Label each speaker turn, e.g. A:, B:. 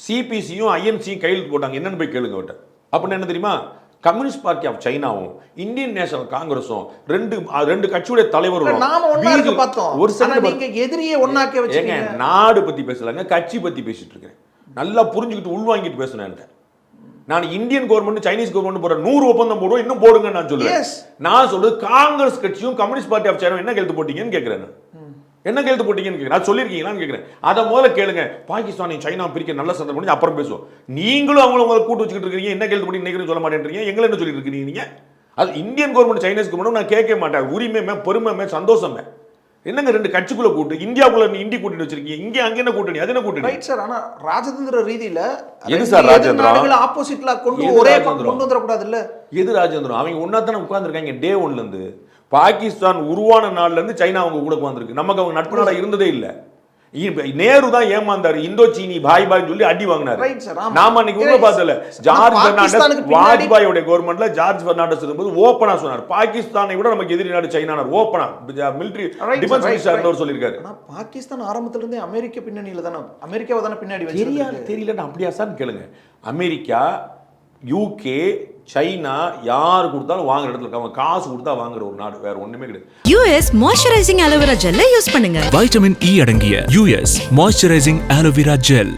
A: சிபிசியும் ஐஎன்சியும் கையெழுத்து போட்டாங்க. என்னன்னு போய் கேளுங்க அவர்கிட்ட. அப்படின்னு என்ன தெரியுமா? கம்யூனிஸ்ட் பார்ட்டி ஆஃப் சைனாவும் இந்தியன் நேஷனல் காங்கிரஸும் ரெண்டு கட்சியுடைய தலைவர்களும்
B: ஒரு செகண்ட் எதிரியே ஒண்ணாக்க வச்சீங்க.
A: நாடு பத்தி பேசலங்க, கட்சி பத்தி பேசிட்டு இருக்கேன். நல்லா புரிஞ்சுக்கிட்டு உள்வாங்கிட்டு பேசுனேன். நான் இந்தியன் கவர்மெண்ட் சைனீஸ் கவர்மெண்ட் போற 100 ஒப்பந்தம் போடுவோம், இன்னும் போடுங்க நான் சொல்லுவேன். நான் சொல்றது காங்கிரஸ் கட்சியும் கம்யூனிஸ்ட் பார்ட்டி ஆஃப் சைனா என்ன கையெழுத்து போட்டீங்கன்னு கேட்கிறேன். என்ன கையெழுத்து போட்டீங்கன்னு கேட்கிறேன். சொல்லிருக்கீங்களான்னு கேட்கிறேன். அதை முதல்ல கேளுங்க. பாகிஸ்தானையும் சைனா பிரிக்க நல்ல சண்டை பண்ணி அப்புறம் பேசுவோம். நீங்களும் அவங்கள கூட்டு வச்சுக்கிட்டு இருக்கீங்க. என்ன கையெழுத்து போட்டி இன்னைக்கு சொல்ல மாட்டேன்றீங்க. எங்களை என்ன சொல்லிட்டு இருக்கீங்க நீங்க? அது இந்தியன் கவர்மெண்ட் சைனீஸ் கவர்மெண்ட் நான் கேட்க மாட்டேன். உரிமைமே பெருமைமே சந்தோஷமே. என்னங்க ரெண்டு கட்சிக்குள்ள கூட்டு இந்தியாவுக்குள்ள இந்தி கூட்டணி வச்சிருக்கீங்க. இங்க அங்க என்ன கூட்டணி? அது என்ன கூட்டணி?
B: Right sir. ஆனா ராஜதந்திர ரீதியில
A: எது சார் ராஜேந்திரன்?
B: ஆப்போசிட்ல ஒரே கொண்டு வந்துட கூடாது இல்ல. எது
A: ராஜேந்திரன்? அவங்க ஒன்னாத்தானே உட்கார்ந்துருக்காங்க டே 1ல இருந்து. பாகிஸ்தான் உருவான நாள்ல இருந்து சைனா அவங்க கூட உட்கார்ந்துருக்கு. நமக்கு அவங்க நட்பு நாடா இருந்ததே இல்ல. நேரு தான் ஏமாந்தாரு. இந்தோ சீனி பாய் பாய் சொல்லி அடி வாங்கினாரு. நாம அன்னைக்கு உள்ள பார்த்தல ஜார்ஜ் பெர்னாண்டஸ் வாஜ்பாயோட கவர்மெண்ட்ல ஜார்ஜ் பெர்னாண்டஸ் இருக்கும்போது ஓபனா சொன்னார், பாகிஸ்தானை விட நமக்கு எதிரி நாடு சைனா. ஓபனா மிலிட்டரி டிஃபென்ஸ் மினிஸ்டர் சொல்லிருக்காரு.
B: ஆனா பாகிஸ்தான் ஆரம்பத்துல இருந்தே அமெரிக்க பின்னணியில தான, அமெரிக்காவை தான பின்னாடி வச்சிருக்காங்க.
A: தெரியல அப்படியா சார் கேளுங்க. அமெரிக்கா, யூகே, சைனா யார் கொடுத்தாலும் வாங்குற இடத்துல இருக்காங்க. காசு கொடுத்தா வாங்குற ஒரு நாடு, வேற ஒண்ணுமே கிடையாது.
C: யுஎஸ் மாய்ஸ்சரைசிங் அலோவேரா ஜெல்லை யூஸ் பண்ணுங்க.
D: வைட்டமின் இ அடங்கிய யுஎஸ் மாய்ஸ்சரைசிங் அலோவேரா ஜெல்.